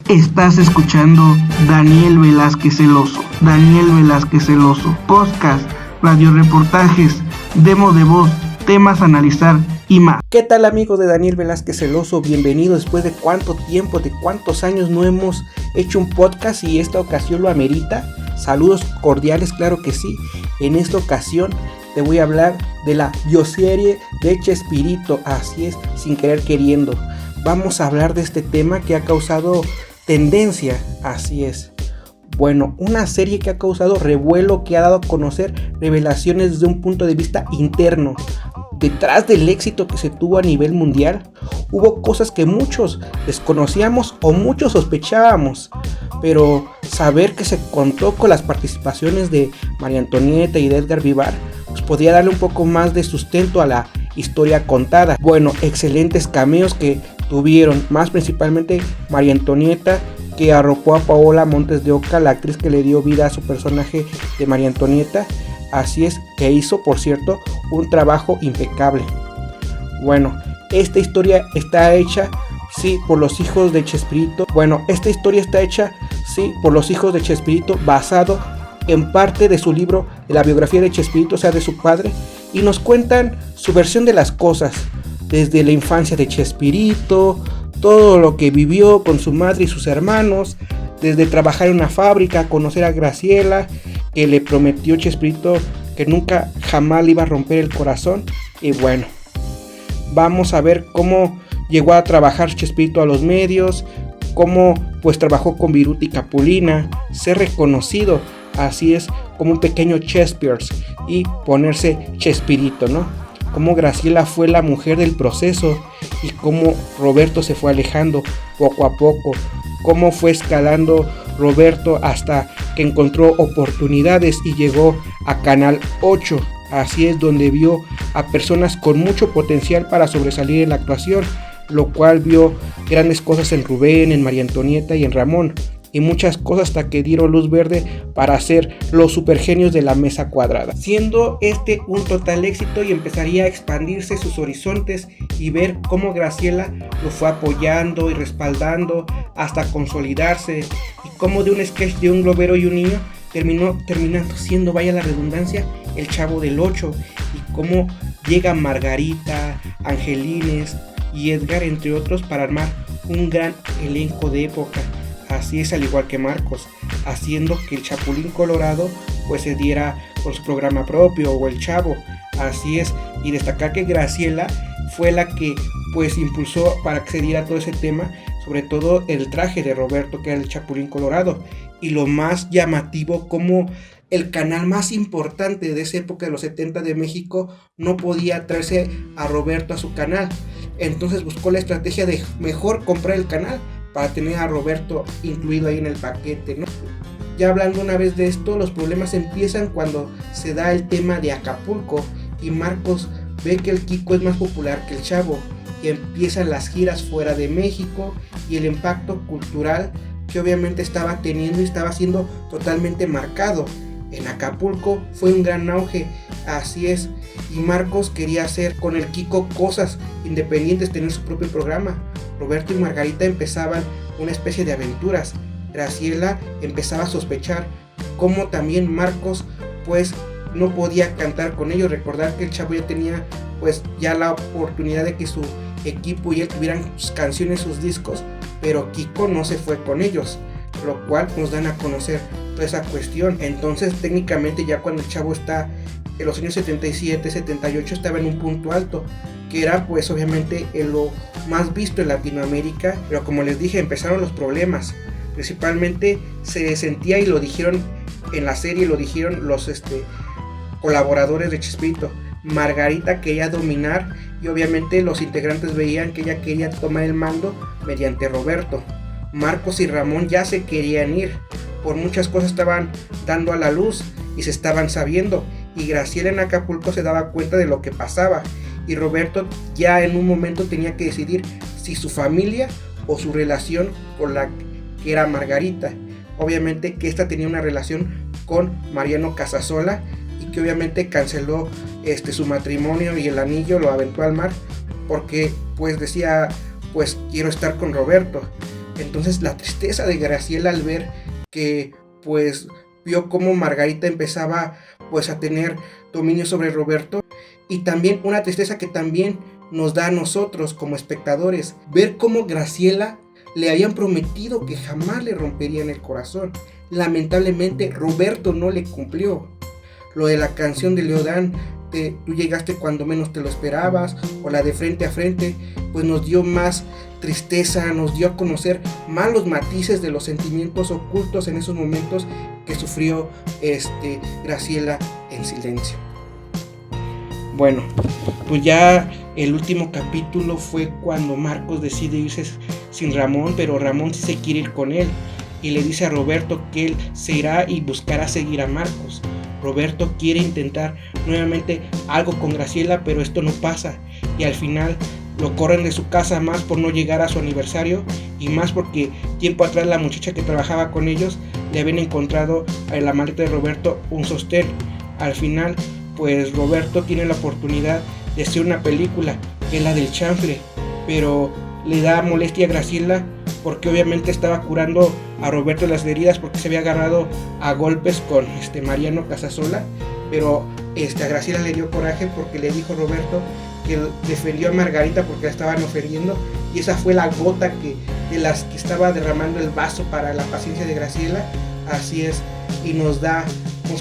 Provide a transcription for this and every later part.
Estás escuchando Daniel Velázquez Celoso, podcast, radioreportajes, demo de voz, temas a analizar y más. ¿Qué tal, amigos de Daniel Velázquez Celoso? Bienvenido. Después de cuánto tiempo, de cuántos años no hemos hecho un podcast y esta ocasión lo amerita. Saludos cordiales, claro que sí. En esta ocasión te voy a hablar de la bioserie de Chespirito, así es, sin querer queriendo. Vamos a hablar de este tema que ha causado tendencia, así es. Bueno, una serie que ha causado revuelo, que ha dado a conocer revelaciones desde un punto de vista interno. Detrás del éxito que se tuvo a nivel mundial, hubo cosas que muchos desconocíamos o muchos sospechábamos. Pero saber que se contó con las participaciones de María Antonieta y de Edgar Vivar, pues podía darle un poco más de sustento a la historia contada. Bueno, excelentes cameos que tuvieron, más principalmente María Antonieta, que arropó a Paola Montes de Oca, la actriz que le dio vida a su personaje de María Antonieta. Así es, que hizo, por cierto, un trabajo impecable. Bueno, esta historia está hecha, sí, por los hijos de Chespirito. Basado en parte de su libro, de la biografía de Chespirito, o sea, de su padre, y nos cuentan su versión de las cosas, desde la infancia de Chespirito, todo lo que vivió con su madre y sus hermanos, desde trabajar en una fábrica, conocer a Graciela, que le prometió Chespirito que nunca jamás le iba a romper el corazón. Y bueno, vamos a ver cómo llegó a trabajar Chespirito a los medios, cómo pues trabajó con Viruta y Capulina, ser reconocido, así es, como un pequeño Chespiers y ponerse Chespirito, ¿no? Cómo Graciela fue la mujer del proceso y cómo Roberto se fue alejando poco a poco, cómo fue escalando Roberto hasta que encontró oportunidades y llegó a Canal 8. Así es, donde vio a personas con mucho potencial para sobresalir en la actuación, lo cual vio grandes cosas en Rubén, en María Antonieta y en Ramón, y muchas cosas hasta que dieron luz verde para ser los supergenios de la mesa cuadrada, siendo este un total éxito, y empezaría a expandirse sus horizontes y ver cómo Graciela lo fue apoyando y respaldando hasta consolidarse, y cómo de un sketch de un globero y un niño terminando siendo, vaya la redundancia, el Chavo del 8, y cómo llega Margarita, Angelines y Edgar, entre otros, para armar un gran elenco de época. Así es, al igual que Marcos, haciendo que el Chapulín Colorado pues se diera con su programa propio, o el Chavo. Así es, y destacar que Graciela fue la que pues impulsó para que se diera todo ese tema, sobre todo el traje de Roberto, que era el Chapulín Colorado. Y lo más llamativo, como el canal más importante de esa época de los 70 de México no podía traerse a Roberto a su canal. Entonces buscó la estrategia de mejor comprar el canal para tener a Roberto incluido ahí en el paquete, ¿no? Ya hablando una vez de esto, los problemas empiezan cuando se da el tema de Acapulco y Marcos ve que el Kiko es más popular que el Chavo, y empiezan las giras fuera de México y el impacto cultural que obviamente estaba teniendo y estaba siendo totalmente marcado. En Acapulco fue un gran auge, así es, y Marcos quería hacer con el Kiko cosas independientes, tener su propio programa. Roberto y Margarita empezaban una especie de aventuras. Graciela empezaba a sospechar cómo también Marcos pues no podía cantar con ellos. Recordar que el Chavo ya tenía pues ya la oportunidad de que su equipo y él tuvieran sus canciones, sus discos, pero Kiko no se fue con ellos, lo cual nos dan a conocer toda esa cuestión. Entonces técnicamente ya cuando el Chavo está en los años 77, 78, estaba en un punto alto, que era pues obviamente lo más visto en Latinoamérica. Pero como les dije, empezaron los problemas. Principalmente se sentía, y lo dijeron en la serie, lo dijeron los colaboradores de Chespirito, Margarita quería dominar, y obviamente los integrantes veían que ella quería tomar el mando mediante Roberto. Marcos y Ramón ya se querían ir, por muchas cosas estaban dando a la luz y se estaban sabiendo, y Graciela en Acapulco se daba cuenta de lo que pasaba, y Roberto ya en un momento tenía que decidir si su familia o su relación con la que era Margarita. Obviamente que esta tenía una relación con Mariano Casasola, y que obviamente canceló su matrimonio, y el anillo lo aventó al mar porque pues decía, pues quiero estar con Roberto. Entonces la tristeza de Graciela al ver que pues vio cómo Margarita empezaba pues a tener dominio sobre Roberto, y también una tristeza que también nos da a nosotros como espectadores, ver cómo Graciela le habían prometido que jamás le romperían el corazón. Lamentablemente Roberto no le cumplió. Lo de la canción de Leodán, tú llegaste cuando menos te lo esperabas, o la de Frente a Frente, pues nos dio más tristeza, nos dio a conocer más los matices de los sentimientos ocultos en esos momentos que sufrió Graciela en silencio. Bueno, pues ya el último capítulo fue cuando Marcos decide irse sin Ramón, pero Ramón sí se quiere ir con él y le dice a Roberto que él se irá y buscará seguir a Marcos. Roberto quiere intentar nuevamente algo con Graciela, pero esto no pasa, y al final lo corren de su casa, más por no llegar a su aniversario y más porque tiempo atrás la muchacha que trabajaba con ellos le habían encontrado en la maleta de Roberto un sostén. Al final pues Roberto tiene la oportunidad de hacer una película, que es la del chanfle, pero le da molestia a Graciela porque obviamente estaba curando a Roberto las heridas porque se había agarrado a golpes con Mariano Casasola, pero a Graciela le dio coraje porque le dijo Roberto que defendió a Margarita porque la estaban ofendiendo, y esa fue la gota de las que estaba derramando el vaso para la paciencia de Graciela. Así es, y nos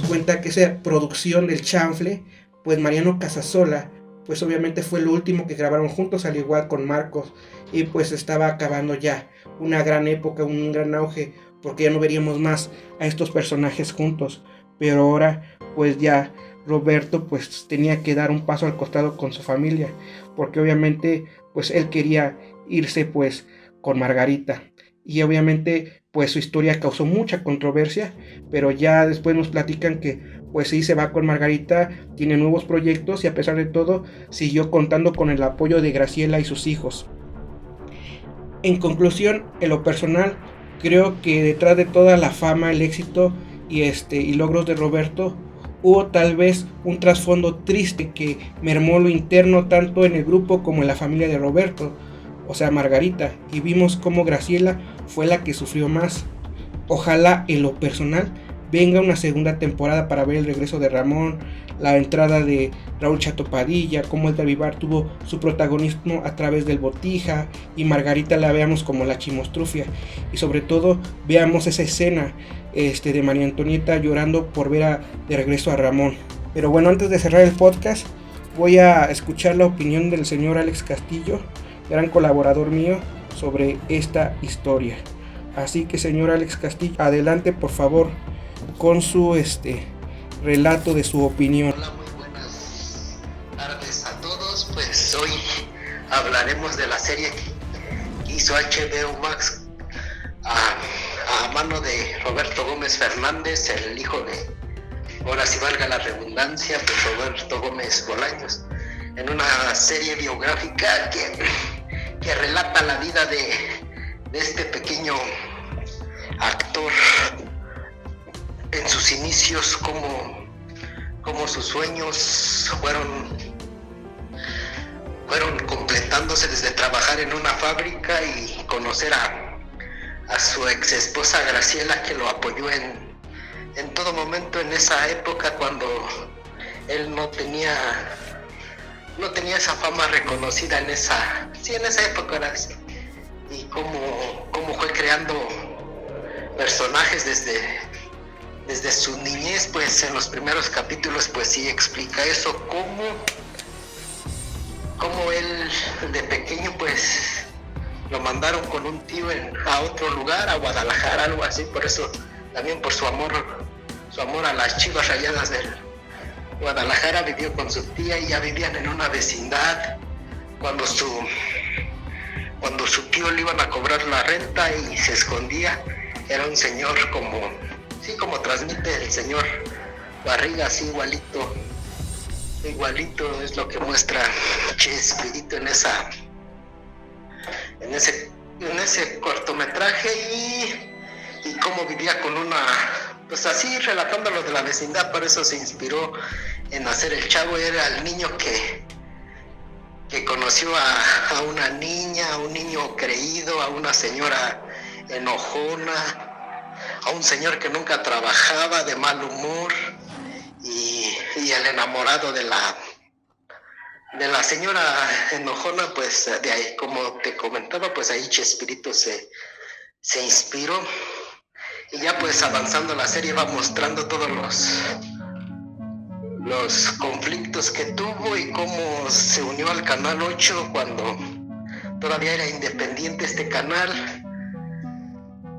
cuenta que esa producción del chanfle, pues Mariano Casasola, pues obviamente fue lo último que grabaron juntos, al igual con Marcos, y pues estaba acabando ya una gran época, un gran auge, porque ya no veríamos más a estos personajes juntos. Pero ahora pues ya Roberto pues tenía que dar un paso al costado con su familia, porque obviamente pues él quería irse pues con Margarita, y obviamente pues su historia causó mucha controversia, pero ya después nos platican que pues sí se va con Margarita, tiene nuevos proyectos y a pesar de todo siguió contando con el apoyo de Graciela y sus hijos. En conclusión, en lo personal, creo que detrás de toda la fama, el éxito y logros de Roberto, hubo tal vez un trasfondo triste que mermó lo interno tanto en el grupo como en la familia de Roberto, o sea Margarita, y vimos cómo Graciela fue la que sufrió más. Ojalá en lo personal venga una segunda temporada para ver el regreso de Ramón, la entrada de Raúl Chato Padilla, cómo el Vivar tuvo su protagonismo a través del Botija, y Margarita la veamos como la chimostrufia, y sobre todo veamos esa escena de María Antonieta llorando por ver de regreso a Ramón. Pero bueno, antes de cerrar el podcast, voy a escuchar la opinión del señor Alex Castillo, gran colaborador mío, sobre esta historia. Así que señor Alex Castillo, adelante por favor con su relato de su opinión. Hola, muy buenas tardes a todos. Pues hoy hablaremos de la serie que hizo HBO Max a mano de Roberto Gómez Fernández, el hijo de, ahora si valga la redundancia, pues Roberto Gómez Bolaños, en una serie biográfica que relata la vida de este pequeño actor en sus inicios, como sus sueños fueron completándose desde trabajar en una fábrica y conocer a su ex esposa Graciela, que lo apoyó en todo momento en esa época cuando él no tenía esa fama reconocida en esa época, ¿verdad? Y cómo fue creando personajes desde su niñez. Pues en los primeros capítulos pues sí explica eso, cómo él de pequeño pues lo mandaron con un tío a otro lugar, a Guadalajara, algo así, por eso también por su amor a las Chivas Rayadas del Guadalajara, vivió con su tía y ya vivían en una vecindad cuando su tío le iban a cobrar la renta y se escondía. Era un señor como transmite el señor Barriga, así igualito es lo que muestra Chespirito en ese cortometraje, y cómo vivía con una, pues así relatando lo de la vecindad. Por eso se inspiró en hacer El Chavo. Era el niño que conoció a una niña, a un niño creído, a una señora enojona, a un señor que nunca trabajaba, de mal humor, y el enamorado de la señora enojona, pues de ahí, como te comentaba, pues ahí Chespirito se inspiró, y ya pues avanzando la serie va mostrando todos los conflictos que tuvo y cómo se unió al Canal 8 cuando todavía era independiente este canal,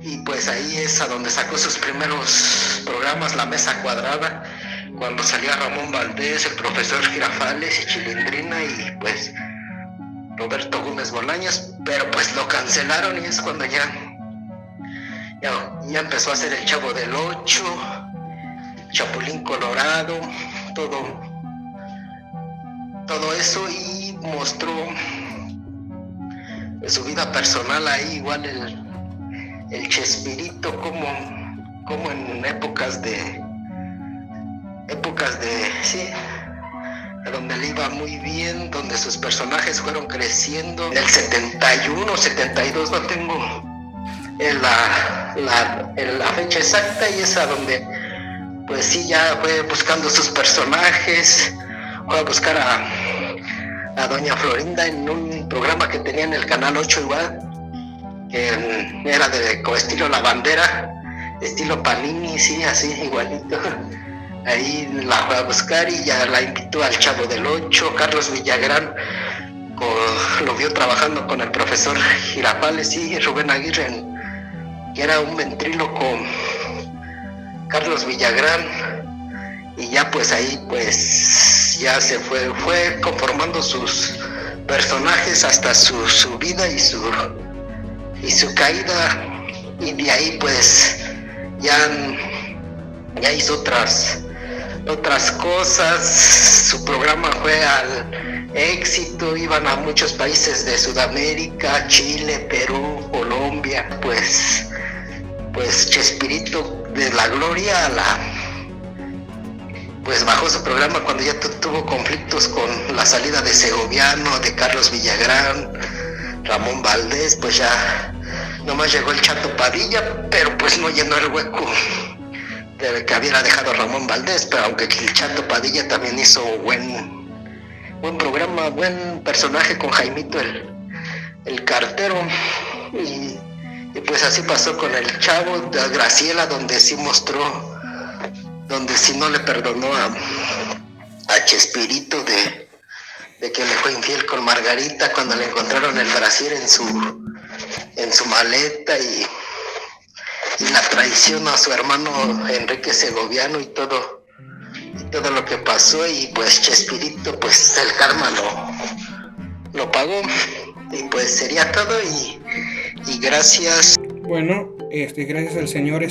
y pues ahí es a donde sacó sus primeros programas, La Mesa Cuadrada, cuando salía Ramón Valdés, el profesor Girafales y Chilindrina y pues Roberto Gómez Bolaños, pero pues lo cancelaron, y es cuando ya empezó a hacer El Chavo del Ocho, Chapulín Colorado, todo eso, y mostró su vida personal ahí, igual el Chespirito, como en épocas de sí, donde le iba muy bien, donde sus personajes fueron creciendo. En el 71, 72, no tengo la fecha exacta, y es a donde pues sí ya fue buscando sus personajes, fue a buscar a Doña Florinda en un programa que tenía en el Canal 8 igual, que era de estilo La Bandera, estilo Panini, sí, así igualito. Ahí la fue a buscar y ya la invitó al Chavo del Ocho. Carlos Villagrán lo vio trabajando con el profesor Girafales y Rubén Aguirre, que era un ventríloco, Carlos Villagrán, y ya pues ahí pues ya se fue conformando sus personajes hasta su subida y su caída, y de ahí pues ya hizo otras cosas. Su programa fue al éxito, iban a muchos países de Sudamérica, Chile, Perú, Colombia, pues Chespirito de la gloria pues bajó su programa cuando ya tuvo conflictos con la salida de Segoviano, de Carlos Villagrán, Ramón Valdés, pues ya nomás llegó el Chato Padilla, pero pues no llenó el hueco que había dejado Ramón Valdés, pero aunque el Chato Padilla también hizo buen programa, buen personaje con Jaimito el cartero, y pues así pasó con el Chavo, de Graciela, donde sí no le perdonó a Chespirito de que le fue infiel con Margarita cuando le encontraron el brasier en su maleta, y la traición a su hermano Enrique Segoviano y todo lo que pasó, y pues Chespirito, pues el karma lo pagó, y pues sería todo, y gracias. Bueno, gracias al señor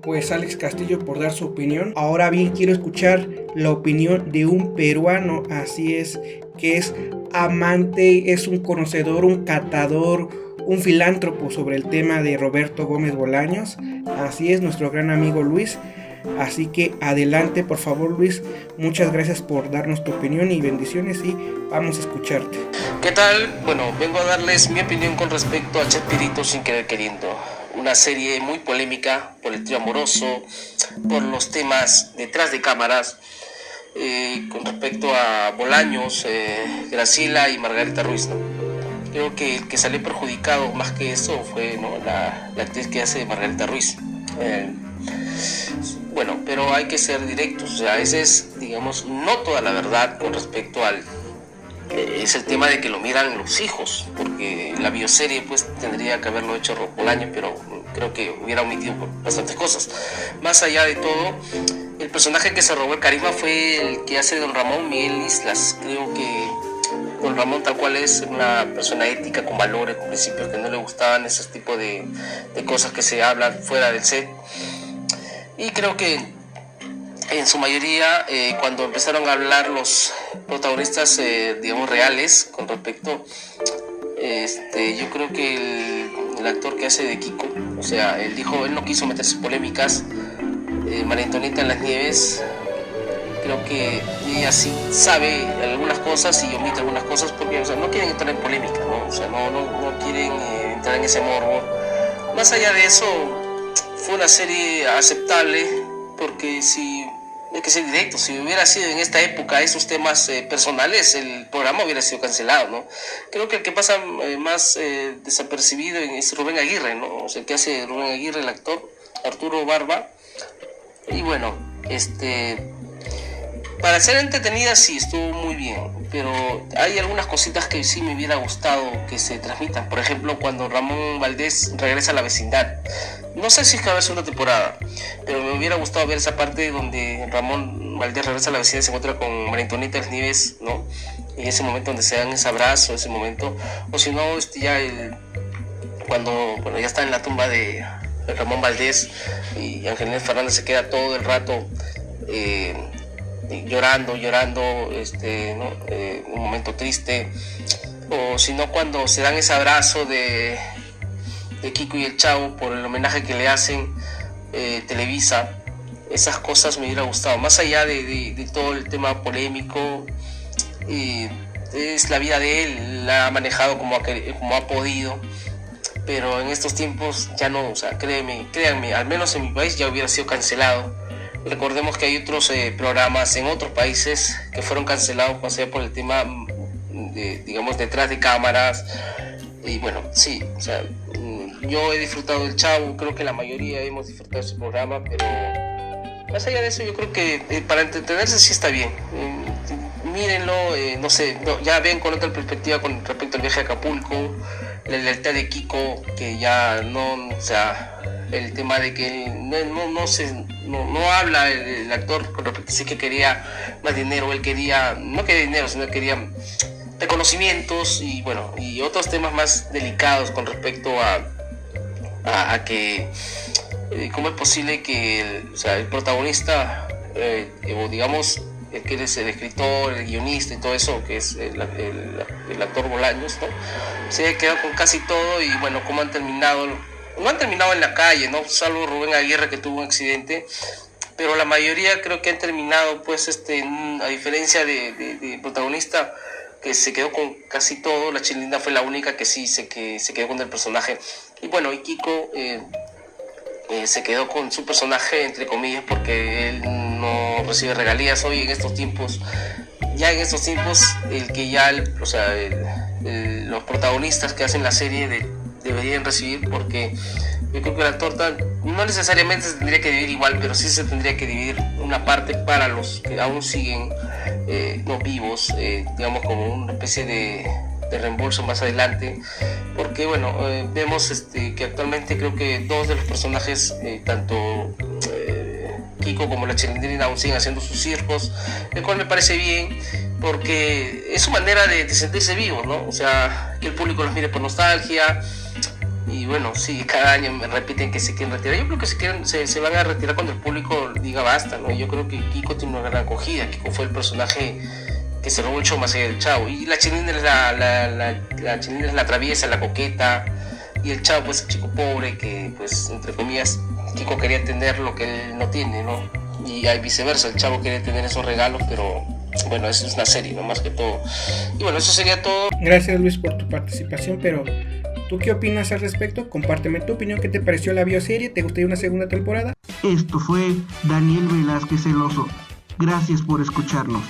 pues Alex Castillo por dar su opinión. Ahora bien, quiero escuchar la opinión de un peruano, así es, que es amante, es un conocedor, un catador, un filántropo sobre el tema de Roberto Gómez Bolaños. Así es, nuestro gran amigo Luis. Así que adelante, por favor, Luis. Muchas gracias por darnos tu opinión y bendiciones, y vamos a escucharte. ¿Qué tal? Bueno, vengo a darles mi opinión con respecto a Chespirito sin querer queriendo. Una serie muy polémica por el trío amoroso, por los temas detrás de cámaras, con respecto a Bolaños, Graciela y Margarita Ruiz, ¿no? Creo que el que salió perjudicado más que eso fue, ¿no?, la actriz que hace Margarita Ruiz. Bueno, pero hay que ser directos, o sea, ese es, digamos, no toda la verdad con respecto al... es el tema de que lo miran los hijos, porque la bioserie pues tendría que haberlo hecho Bolaños, pero creo que hubiera omitido bastantes cosas. Más allá de todo, el personaje que se robó el carisma fue el que hace Don Ramón, Miguel Islas. Creo que Don Ramón tal cual es una persona ética, con valores, con principios, que no le gustaban esos tipos de cosas que se hablan fuera del set. Y creo que en su mayoría, cuando empezaron a hablar los protagonistas, digamos, reales, con respecto, yo creo que el actor que hace de Kiko, o sea, él no quiso meterse en polémicas. María Antonieta en las Nieves, creo que ella sí sabe algunas cosas y omite algunas cosas porque, o sea, no quieren entrar en polémica, ¿no? O sea, no quieren entrar en ese morbo más allá de eso, fue una serie aceptable, porque si hay que ser directo, si hubiera sido en esta época esos temas personales, el programa hubiera sido cancelado, ¿no? Creo que el que pasa más desapercibido es Rubén Aguirre, ¿no? O sea, el que hace Rubén Aguirre, el actor, Arturo Barba. Y bueno, para ser entretenida sí, estuvo muy bien, pero hay algunas cositas que sí me hubiera gustado que se transmitan. Por ejemplo, cuando Ramón Valdés regresa a la vecindad. No sé si es que va a haber segunda temporada, pero me hubiera gustado ver esa parte donde Ramón Valdés regresa a la vecindad y se encuentra con María Antonieta del Nieves, ¿no? Y ese momento donde se dan ese abrazo, ese momento. O si no, cuando ya está en la tumba de Ramón Valdés y Angelina Fernández se queda todo el rato llorando, ¿no? Un momento triste. O si no, cuando se dan ese abrazo de Kiko y el Chavo por el homenaje que le hacen Televisa. Esas cosas me hubiera gustado, más allá de todo el tema polémico. Es la vida de él, la ha manejado como ha podido, pero en estos tiempos ya no, o sea, créanme, al menos en mi país ya hubiera sido cancelado. Recordemos que hay otros programas en otros países que fueron cancelados por el tema digamos, detrás de cámaras. Y bueno, sí, o sea, yo he disfrutado del Chavo, creo que la mayoría hemos disfrutado de ese programa, pero más allá de eso yo creo que para entretenerse sí está bien. Mírenlo, no sé, ya ven con otra perspectiva con respecto al viaje a Acapulco, la lealtad de Kiko, que ya no, o sea, el tema de que no habla el actor con respecto a si que quería más dinero, él quería, no quería dinero, sino quería reconocimientos y bueno, y otros temas más delicados con respecto a que cómo es posible que el protagonista o digamos el que es el escritor, el guionista y todo eso, que es el actor Bolaños, ¿no? Se ha quedado con casi todo y bueno, cómo han terminado, no han terminado en la calle, ¿no? Salvo Rubén Aguirre, que tuvo un accidente, pero la mayoría creo que han terminado pues a diferencia de protagonista, que se quedó con casi todo. La Chilinda fue la única que sí se quedó con el personaje. Y bueno, y Kiko se quedó con su personaje, entre comillas, porque él no recibe regalías hoy en estos tiempos. Ya en estos tiempos, los protagonistas que hacen la serie deberían recibir, porque yo creo que el actor no necesariamente se tendría que dividir igual, pero sí se tendría que dividir una parte para los que aún siguen no vivos, digamos como una especie de reembolso más adelante, porque bueno, vemos que actualmente creo que dos de los personajes, tanto Kiko como la Chilindrina, aún siguen haciendo sus circos, el cual me parece bien, porque es su manera de sentirse vivo, ¿no? O sea, que el público los mire por nostalgia. Y bueno, sí, cada año me repiten que se quieren retirar. Yo creo que se van a retirar cuando el público diga basta, ¿no? Yo creo que Kiko tiene una gran acogida. Kiko fue el personaje que se robó el show más allá del Chavo. Y la Chilindra la Chilindra es la traviesa, la coqueta. Y el Chavo, pues, el chico pobre que, pues, entre comillas, Kiko quería tener lo que él no tiene, ¿no? Y viceversa, el Chavo quería tener esos regalos, pero bueno, eso es una serie, ¿no? Más que todo. Y bueno, eso sería todo. Gracias, Luis, por tu participación, pero ¿tú qué opinas al respecto? Compárteme tu opinión. ¿Qué te pareció la bioserie? ¿Te gustaría una segunda temporada? Esto fue Daniel Velázquez el Oso. Gracias por escucharnos.